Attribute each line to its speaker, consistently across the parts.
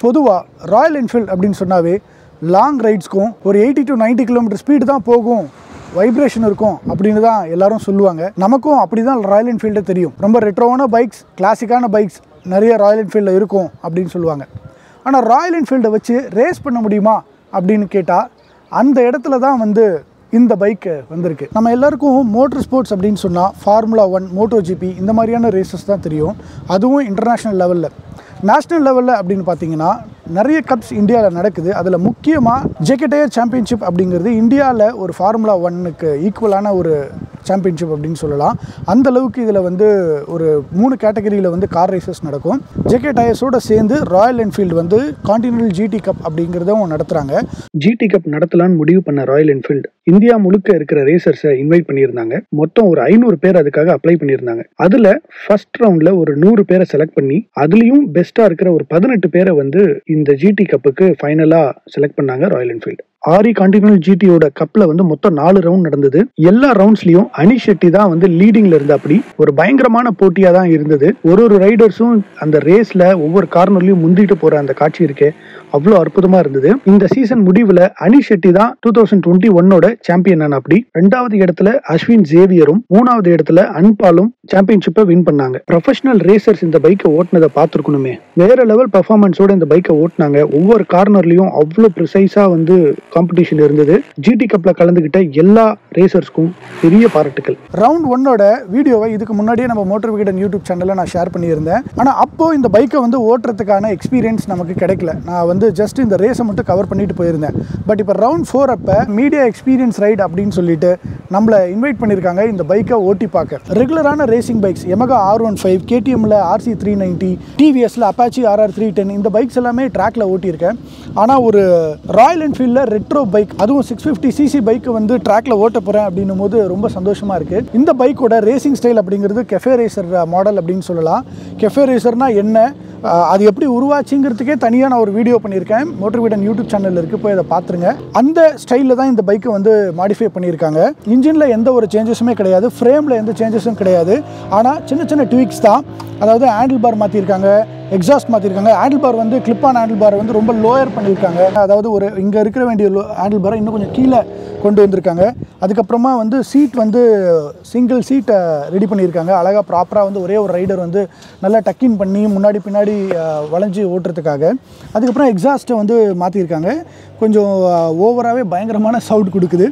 Speaker 1: பொதுவாக Royal Enfield அப்படின்னு சொன்னாவே லாங் ரைட்ஸ்க்கும் ஒரு 80 to 90 கிலோமீட்டர் ஸ்பீடு தான் போகும், வைப்ரேஷன் இருக்கும் அப்படின்னு தான் எல்லாரும் சொல்லுவாங்க. நமக்கும் அப்படி தான் ராயல் என்ஃபீல்டே தெரியும். ரொம்ப ரெட்ரோவான பைக்ஸ், கிளாசிக்கான பைக்ஸ் நிறைய ராயல் என்ஃபீல்டில் இருக்கும் அப்படின்னு சொல்லுவாங்க. ஆனால் ராயல் என்ஃபீல்டை வச்சு ரேஸ் பண்ண முடியுமா அப்படின்னு கேட்டால் அந்த இடத்துல தான் வந்து இந்த பைக்கு வந்திருக்கு. நம்ம எல்லாருக்கும் மோட்டர் ஸ்போர்ட்ஸ் அப்படின்னு சொன்னால் ஃபார்முலா 1, MotoGP இந்த மாதிரியான ரேசஸ் தான் தெரியும். அதுவும் இன்டர்நேஷ்னல் லெவலில். நேஷ்னல் லெவலில் அப்படின்னு பார்த்தீங்கன்னா நிறைய கப்ஸ் இந்தியாவில் நடக்குது. அதில் முக்கியமாக ஜெகடயர் சாம்பியன்ஷிப் அப்படிங்கிறது இந்தியாவில் ஒரு ஃபார்முலா 1க்கு ஈக்குவலான ஒரு சாம்பியன்ஷிப் அப்படின்னு சொல்லலாம். அந்த அளவுக்கு இதில் வந்து ஒரு 3 கேட்டகரியில் வந்து கார் ரேசஸ் நடக்கும். ஜேகே டயர்ஸோடு சேர்ந்து ராயல் என்ஃபீல்டு வந்து கான்டினென்டல் GT கப் அப்படிங்கிறதும் நடத்துகிறாங்க. GT கப் நடத்தலான்னு முடிவு பண்ண ராயல் என்ஃபீல்டு இந்தியா முழுக்க இருக்கிற ரேசர்ஸை இன்வைட் பண்ணியிருந்தாங்க. மொத்தம் ஒரு 500 பேர் அதுக்காக அப்ளை பண்ணியிருந்தாங்க. அதில் ஃபர்ஸ்ட் ரவுண்டில் ஒரு 100 பேரை செலக்ட் பண்ணி அதுலேயும் பெஸ்ட்டாக இருக்கிற ஒரு 18 பேரை வந்து இந்த GT கப்புக்கு ஃபைனலாக செலக்ட் பண்ணாங்க ராயல் என்ஃபீல்டு. ஆரி கான்டினென்டல் GTயோட கப்பில் வந்து மொத்தம் 4 ரவுண்ட் நடந்தது. எல்லா ரவுண்ட்ஸ்லையும் அனி ஷெட்டி தான் வந்து லீடிங்ல இருந்து அப்படி ஒரு பயங்கரமான போட்டியாக தான் இருந்தது. ஒரு ரைடர்ஸும் அந்த ரேஸில் ஒவ்வொரு கார்னர்லையும் முந்திட்டு போகிற அந்த காட்சி இருக்கே அவ்வளோ அற்புதமாக இருந்தது. இந்த சீசன் முடிவில் அனி ஷெட்டி தான் 2021ஓட சாம்பியன் ஆன அப்படி. 2வது இடத்துல அஸ்வின் ஜேவியரும் 3வது இடத்துல அன்பாலும் சாம்பியன்ஷிப்பை வின் பண்ணாங்க. ப்ரொஃபஷனல் ரேசர்ஸ் இந்த பைக்கை ஓட்டினதை பார்த்துருக்கணுமே. வேற லெவல் பர்ஃபார்மன்ஸோட இந்த பைக்கை ஓட்டினாங்க. ஒவ்வொரு கார்னர்லையும் அவ்வளோ ப்ரிசைஸாக வந்து காம்படிஷன் இருந்தது. GT கப்ல கலந்துகிட்ட எல்லா ரேசர்ஸ்க்கும் பெரிய பாராட்டுகள். ரவுண்ட் 1ஓட வீடியோவை இதுக்கு முன்னாடியே நம்ம மோட்டர் விகடன் யூடியூப் சேனல்ல நான் ஷேர் பண்ணியிருந்தேன். ஆனால் அப்போ இந்த பைக்கை வந்து ஓட்டுறதுக்கான எக்ஸ்பீரியன்ஸ் நமக்கு கிடைக்கல. நான் வந்து ஜஸ்ட் இந்த ரேஸை மட்டும் கவர் பண்ணிட்டு போயிருந்தேன். பட் இப்போ ரவுண்ட் 4 அப்போ மீடியா எக்ஸ்பீரியன்ஸ் ரைட் அப்படின்னு சொல்லிட்டு நம்மளை இன்வைட் பண்ணியிருக்காங்க இந்த பைக்கை ஓட்டி பார்க்க. ரெகுலரான ரேசிங் பைக்ஸ் Yamaha R15, KTMல RC390, TVSல Apache RR310 இந்த பைக்ஸ் எல்லாமே ட்ராக்ல ஓட்டியிருக்கேன். ஆனால் ஒரு ராயல் என்ஃபீல்டில் ரெட்ரோ பைக், அதுவும் 650cc பைக்கு வந்து ட்ராக்ல ஓட்ட போகிறேன் அப்படின்னும் போது ரொம்ப சந்தோஷமாக இருக்குது. இந்த பைக்கோட ரேசிங் ஸ்டைல் அப்படிங்கிறது கெஃபே ரேசர் மாடல் அப்படின்னு சொல்லலாம். கெஃபே ரேசர்னா என்ன, அது எப்படி உருவாச்சுங்கிறதுக்கே தனியாக நான் ஒரு வீடியோ பண்ணியிருக்கேன். மோட்டர் விகடன் யூடியூப் சேனலில் இருக்குது, போய் அதை பார்த்துருங்க. அந்த ஸ்டைலில் தான் இந்த பைக்கை வந்து மாடிஃபை பண்ணியிருக்காங்க. இன்ஜினில் எந்த ஒரு சேஞ்சஸுமே கிடையாது, ஃப்ரேமில் எந்த சேஞ்சஸும் கிடையாது. ஆனால் சின்ன சின்ன ட்வீக்ஸ் தான். அதாவது ஹேண்டில் பார் மாற்றிருக்காங்க, எக்ஸாஸ்ட் மாற்றிருக்காங்க. ஹேண்டில் பார் வந்து கிளிப்பான ஹேண்டில் பாரை வந்து ரொம்ப லோயர் பண்ணியிருக்காங்க. அதாவது ஒரு இங்கே இருக்கிற வேண்டிய ஹேண்டில் பாரை இன்னும் கொஞ்சம் கீழே கொண்டு வந்திருக்காங்க. அதுக்கப்புறமா வந்து சீட் வந்து சிங்கிள் சீட்டை ரெடி பண்ணியிருக்காங்க. அழகாக ப்ராப்பராக வந்து ஒரே ஒரு ரைடர் வந்து நல்லா டக்கின் பண்ணி முன்னாடி பின்னாடி வளைஞ்சி ஓட்டுறதுக்காக. அதுக்கப்புறம் எக்ஸாஸ்ட்டை வந்து மாற்றிருக்காங்க. கொஞ்சம் ஓவராகவே பயங்கரமான சவுண்ட் கொடுக்குது.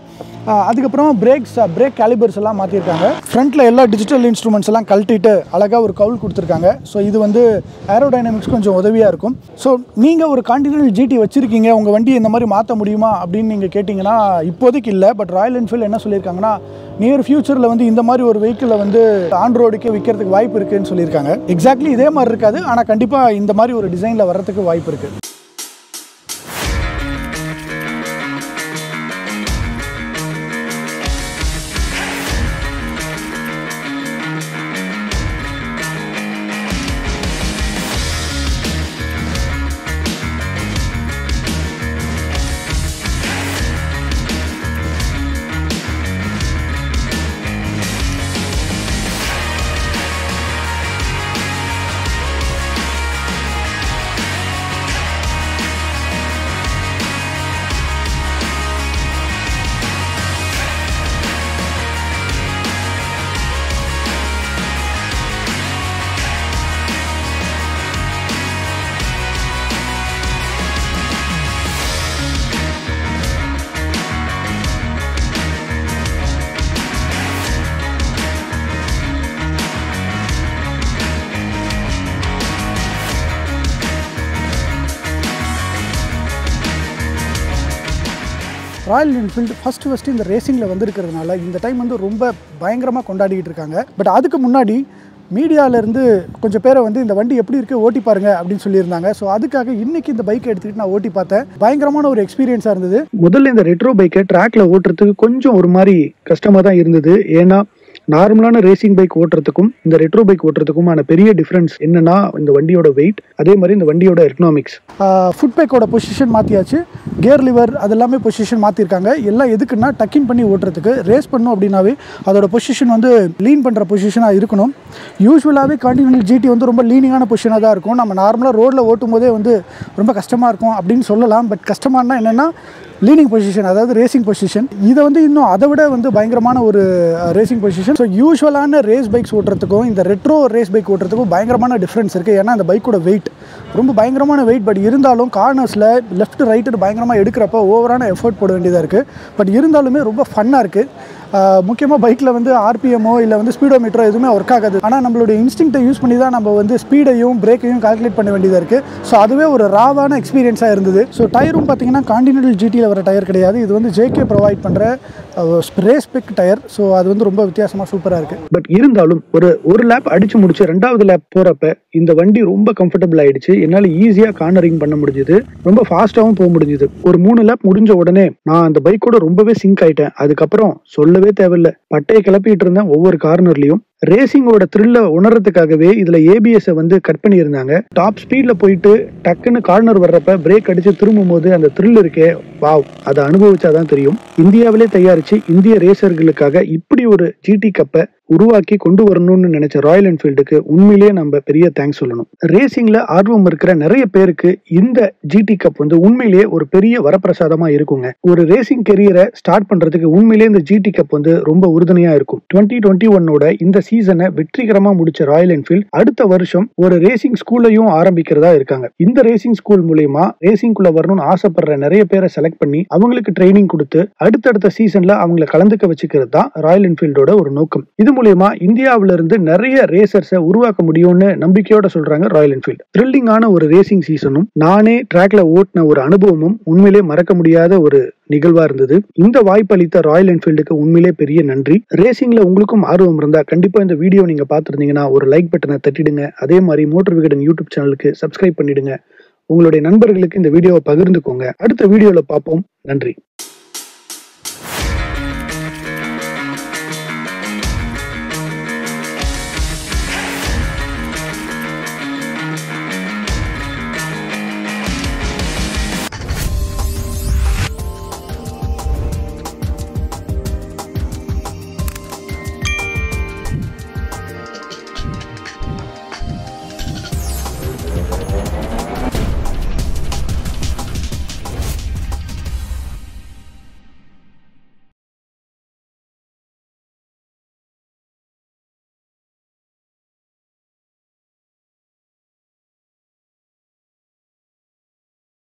Speaker 1: அதுக்கப்புறம் பிரேக் கேலிபர்ஸ் எல்லாம் மாற்றிருக்காங்க. ஃப்ரண்ட்டில் எல்லா டிஜிட்டல் இன்ஸ்ட்ருமெண்ட்ஸ் எல்லாம் கழட்டிட்டு அழகாக ஒரு கவுல் கொடுத்துருக்காங்க. ஸோ இது வந்து ஏரோடைனமிக்ஸ் கொஞ்சம் உதவியாக இருக்கும். ஸோ நீங்கள் ஒரு கான்டினென்டல் GT வச்சுருக்கீங்க, உங்கள் வண்டியை இந்த மாதிரி மாற்ற முடியுமா அப்படின்னு நீங்கள் கேட்டிங்கன்னா இப்போதைக்கு இல்லை. பட் ராயல் என்ஃபீல்டு என்ன சொல்லியிருக்காங்கன்னா நியர் ஃபியூச்சரில் வந்து இந்த மாதிரி ஒரு வெஹிக்கிளை வந்து ஆன் ரோடுக்கே விற்கிறதுக்கு வாய்ப்பு இருக்குதுன்னு சொல்லியிருக்காங்க. எக்ஸாக்ட்லி இதே மாதிரி இருக்காது, ஆனால் கண்டிப்பாக இந்த மாதிரி ஒரு டிசைனில் வர்றதுக்கு வாய்ப்பு இருக்குது. ராயல் என்ஃபீல்டு ஃபஸ்ட்டு இந்த ரேசிங்கில் வந்திருக்கிறதுனால இந்த டைம் வந்து ரொம்ப பயங்கரமாக கொண்டாடிக்கிட்டு இருக்காங்க. பட் அதுக்கு முன்னாடி மீடியாவிலேருந்து கொஞ்சம் பேரை வந்து இந்த வண்டி எப்படி இருக்குது ஓட்டி பாருங்க அப்படின்னு சொல்லியிருந்தாங்க. ஸோ அதுக்காக இன்றைக்கி இந்த பைக்கை எடுத்துகிட்டு நான் ஓட்டி பார்த்தேன். பயங்கரமான ஒரு எக்ஸ்பீரியன்ஸாக இருந்தது. முதல்ல இந்த ரெட்ரோ பைக்கை ட்ராக்ல ஓட்டுறதுக்கு கொஞ்சம் ஒரு மாதிரி கஷ்டமாக தான் இருந்தது. ஏன்னா
Speaker 2: நார்மலான ரேசிங் பைக் ஓட்டுறதுக்கும் இந்த ரெட்ரோ பைக் ஓட்டுறதுக்குமான பெரிய டிஃபரன்ஸ் என்னன்னா இந்த வண்டியோட வெயிட், அதே மாதிரி இந்த வண்டியோட எக்கனாமிக்ஸ்.
Speaker 1: ஃபுட் பைக்கோட பொசிஷன் மாற்றியாச்சு, கியர் லிவர் அதெல்லாமே பொசிஷன் மாற்றிருக்காங்க. எல்லாம் எதுக்குன்னா டக்கின் பண்ணி ஓட்டுறதுக்கு. ரேஸ் பண்ணோம் அப்படின்னாவே அதோட பொசிஷன் வந்து லீன் பண்ணுற பொசிஷனாக இருக்கணும். யூஸ்வலாகவே கான்டினென்டல் ஜிடி வந்து ரொம்ப லீனிங்கான பொசிஷனாக தான் இருக்கும். நம்ம நார்மலாக ரோட்டில் ஓட்டும் போதே வந்து ரொம்ப கஷ்டமாக இருக்கும் அப்படின்னு சொல்லலாம். பட் கஷ்டமானா என்னென்னா லீனிங் பொசிஷன், அதாவது ரேசிங் பொசிஷன். இதை வந்து இன்னும் அதை விட வந்து பயங்கரமான ஒரு ரேசிங் பொசிஷன். ஸோ யூஸ்வலான ரேஸ் பைக்ஸ் ஓட்டுறதுக்கும் இந்த ரெட்ரோ ரேஸ் பைக் ஓட்டுறதுக்கும் பயங்கரமான டிஃப்ரென்ஸ் இருக்குது. ஏன்னா அந்த பைக்கோட வெயிட் ரொம்ப பயங்கரமான வெயிட். பட் இருந்தாலும் கார்னர்ஸில் லெஃப்ட் ரைட்டு பயங்கரமாக எடுக்கிறப்ப ஓவரான எஃபர்ட் போட வேண்டியதாக இருக்குது. பட் இருந்தாலுமே ரொம்ப ஃபன்னாக இருக்குது. முக்கியமாக பைக்கில் வந்து ஆர்பிஎம்மோ இல்லை வந்து ஸ்பீடோமீட்டரோ எதுவுமே ஒர்க் ஆகாது. ஆனால் நம்மளுடைய இன்ஸ்டிங்க்டை யூஸ் பண்ணி தான் நம்ம வந்து ஸ்பீடையும் பிரேக்கையும் கால்குலேட் பண்ண வேண்டியதாக இருக்குது. ஸோ அதுவே ஒரு ராவான எக்ஸ்பீரியன்ஸாக இருந்தது. ஸோ டயரும் பார்த்தீங்கன்னா கான்டினென்டல் ஜிடியில் வர டயர் கிடையாது. இது வந்து ஜேகே ப்ரொவைட் பண்ணுற ரேஸ் பைக் டயர். ஸோ அது வந்து ரொம்ப வித்தியாசமாக சூப்பராக இருக்குது.
Speaker 2: பட் இருந்தாலும் ஒரு லேப் அடிச்சு முடிச்சு 2வது லேப் போகிறப்ப இந்த வண்டி ரொம்ப கம்ஃபர்டபுள் ஆயிடுச்சு. என்னால் ஈஸியாக கார்னரிங் பண்ண முடிஞ்சுது, ரொம்ப ஃபாஸ்ட்டாகவும் போக முடிஞ்சுது. ஒரு 3 லேப் முடிஞ்ச உடனே நான் அந்த பைக்கோட ரொம்பவே சிங்க் ஆயிட்டேன். அதுக்கப்புறம் சொல்லவே தேவையில்லை, பட்டையை கிளப்பிட்டு இருந்தேன் ஒவ்வொரு கார்னர்லையும். ரேசிங்கோட த்ரில்ல உணர்றதுக்காகவே இதுல ஏபிஎஸ் வந்து கட் பண்ணியிருந்தாங்க. டாப் ஸ்பீட்ல போயிட்டு டக்குன்னு கார்னர் வர்றப்ப பிரேக் அடிச்சு திரும்பும் போது அந்த த்ரில் இருக்கே, வாவ், அதை அனுபவிச்சாதான் தெரியும். இந்தியாவிலே தயாரிச்சு இந்திய ரேசர்களுக்காக இப்படி ஒரு ஜிடி கப்பை உருவாக்கி கொண்டு வரணும்னு நினைச்ச ராயல் என்ஃபீல்டுக்கு உண்மையிலேயே நம்ம பெரிய தேங்க்ஸ் சொல்லணும். ரேசிங்ல ஆர்வம் இருக்கிற நிறைய பேருக்கு இந்த ஜிடி கப் வந்து உண்மையிலேயே ஒரு பெரிய வரப்பிரசாதமா இருக்குங்க. ஒரு ரேசிங் கெரியரை ஸ்டார்ட் பண்றதுக்கு உண்மையிலேயே இந்த ஜிடி கப் வந்து ரொம்ப உறுதுணையா இருக்கும். 2021 இந்த சீசனை வெற்றிகரமா முடிச்ச ராயல் என்ஃபீல்ட் அடுத்த வருஷம் ஒரு ரேசிங் ஸ்கூலையும் ஆரம்பிக்கிறதா இருக்காங்க. இந்த ரேசிங் ஸ்கூல் மூலமா ரேசிங்குள்ள வரணும்னு ஆசைப்படுற நிறைய பேரை செலக்ட் பண்ணி அவங்களுக்கு ட்ரைனிங் கொடுத்து அடுத்தடுத்த சீசன்ல அவங்களை கலந்துக்க வச்சுக்கிறது தான் ராயல் என்ஃபீல்டோட ஒரு நோக்கம். இது மூலமா இந்தியாவில இருந்து நிறைய ரேசர்ஸை உருவாக்க முடியும்னு நம்பிக்கையோட சொல்றாங்க ராயல் என்ஃபீல்ட். த்ரில்லிங்கான ஒரு ரேசிங் சீசனும் நானே ட்ராக்ல ஓட்டின ஒரு அனுபவமும் உண்மையிலே மறக்க முடியாத ஒரு நிகழ்வா இருந்தது. இந்த வாய்ப்பு அளித்த ராயல் என்ஃபீல்டுக்கு உண்மையிலே பெரிய நன்றி. ரேசிங்ல உங்களுக்கும் ஆர்வம் இருந்தா கண்டிப்பா இந்த வீடியோ நீங்க பார்த்திருந்தீங்கன்னா ஒரு லைக் பட்டனை தட்டிடுங்க. அதே மாதிரி மோட்டார் விகடன் யூடியூப் சேனலுக்கு சப்ஸ்கிரைப் பண்ணிடுங்க. உங்களுடைய நண்பர்களுக்கு இந்த வீடியோவை பகிர்ந்துக்கோங்க. அடுத்த வீடியோல பார்ப்போம். நன்றி.